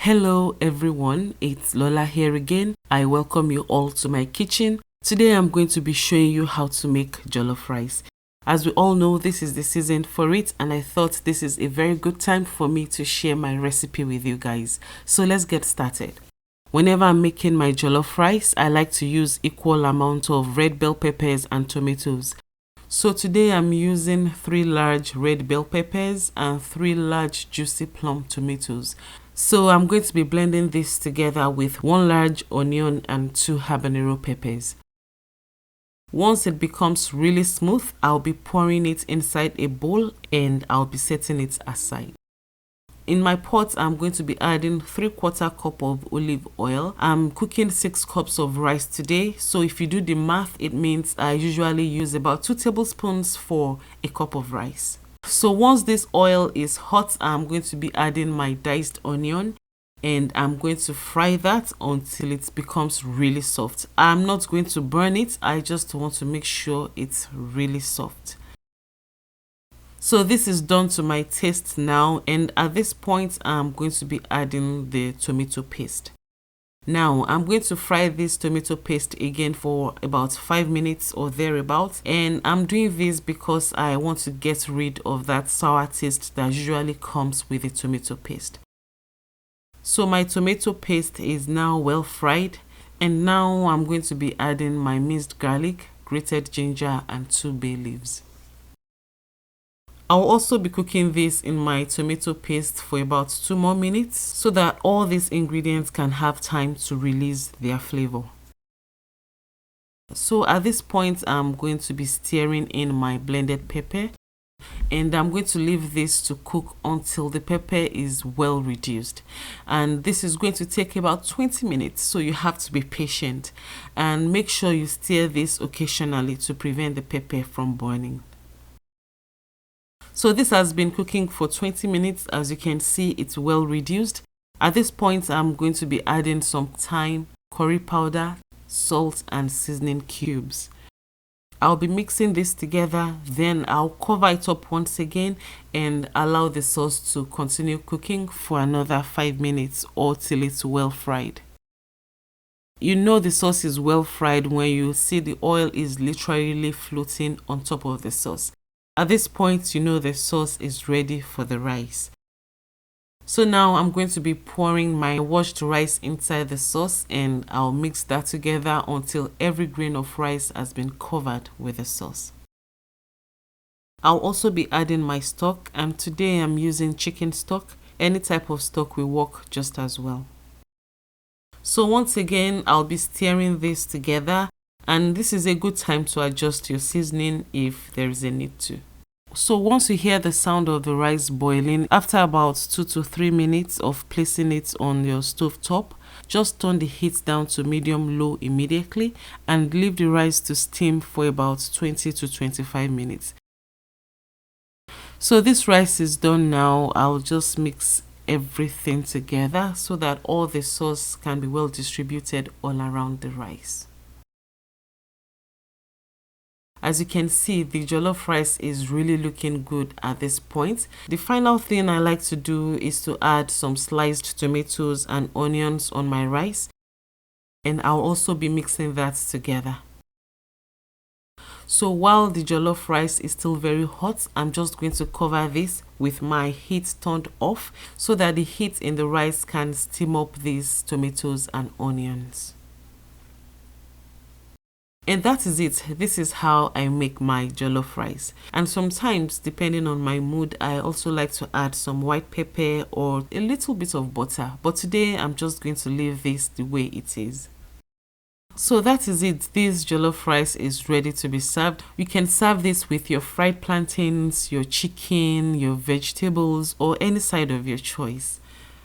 Hello everyone, it's Lola here again. I welcome you all to my kitchen. Today I'm going to be showing you how to make jollof rice. As we all know, this is the season for it, and I thought this is a very good time for me to share my recipe with you guys. So let's get started. Whenever I'm making my jollof rice, I like to use equal amount of red bell peppers and tomatoes. So today I'm using 3 large red bell peppers and 3 large juicy plum tomatoes. So I'm going to be blending this together with 1 large onion and 2 habanero peppers. Once it becomes really smooth, I'll be pouring it inside a bowl and I'll be setting it aside. In my pot, I'm going to be adding 3/4 cup of olive oil. I'm cooking 6 cups of rice today. So if you do the math, it means I usually use about 2 tablespoons for a cup of rice. So once this oil is hot, I'm going to be adding my diced onion and I'm going to fry that until it becomes really soft. I'm not going to burn it. I just want to make sure it's really soft. So this is done to my taste now, and at this point I'm going to be adding the tomato paste. Now I'm going to fry this tomato paste again for about 5 minutes or thereabouts, and I'm doing this because I want to get rid of that sour taste that usually comes with the tomato paste. So my tomato paste is now well fried, and now I'm going to be adding my minced garlic, grated ginger and 2 bay leaves. I'll also be cooking this in my tomato paste for about 2 more minutes so that all these ingredients can have time to release their flavor. So at this point, I'm going to be stirring in my blended pepper, and I'm going to leave this to cook until the pepper is well reduced. And this is going to take about 20 minutes, so you have to be patient and make sure you stir this occasionally to prevent the pepper from burning. So this has been cooking for 20 minutes. As you can see, it's well reduced. At this point, I'm going to be adding some thyme, curry powder, salt and seasoning cubes. I'll be mixing this together, then I'll cover it up once again and allow the sauce to continue cooking for another 5 minutes or till it's well fried. You know the sauce is well fried when you see the oil is literally floating on top of the sauce. At this point, you know the sauce is ready for the rice. So now I'm going to be pouring my washed rice inside the sauce, and I'll mix that together until every grain of rice has been covered with the sauce. I'll also be adding my stock, and today I'm using chicken stock. Any type of stock will work just as well. So once again, I'll be stirring this together, and this is a good time to adjust your seasoning if there is a need to. So once you hear the sound of the rice boiling, after about 2 to 3 minutes of placing it on your stove top, just turn the heat down to medium-low immediately and leave the rice to steam for about 20 to 25 minutes. So this rice is done now. I'll just mix everything together so that all the sauce can be well distributed all around the rice. As you can see, the jollof rice is really looking good at this point. The final thing I like to do is to add some sliced tomatoes and onions on my rice, and I'll also be mixing that together. So while the jollof rice is still very hot, I'm just going to cover this with my heat turned off so that the heat in the rice can steam up these tomatoes and onions. And that is it. This is how I make my jollof rice. And sometimes, depending on my mood, I also like to add some white pepper or a little bit of butter. But today, I'm just going to leave this the way it is. So that is it. This jollof rice is ready to be served. You can serve this with your fried plantains, your chicken, your vegetables, or any side of your choice.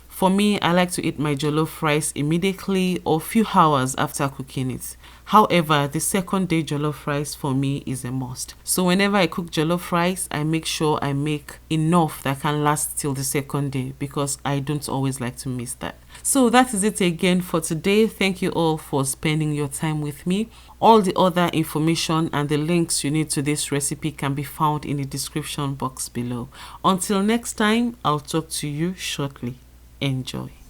For me, I like to eat my jollof rice immediately or a few hours after cooking it. However, the second day jollof rice for me is a must. So whenever I cook jollof rice, I make sure I make enough that can last till the second day because I don't always like to miss that. So that is it again for today. Thank you all for spending your time with me. All the other information and the links you need to this recipe can be found in the description box below. Until next time, I'll talk to you shortly. Enjoy.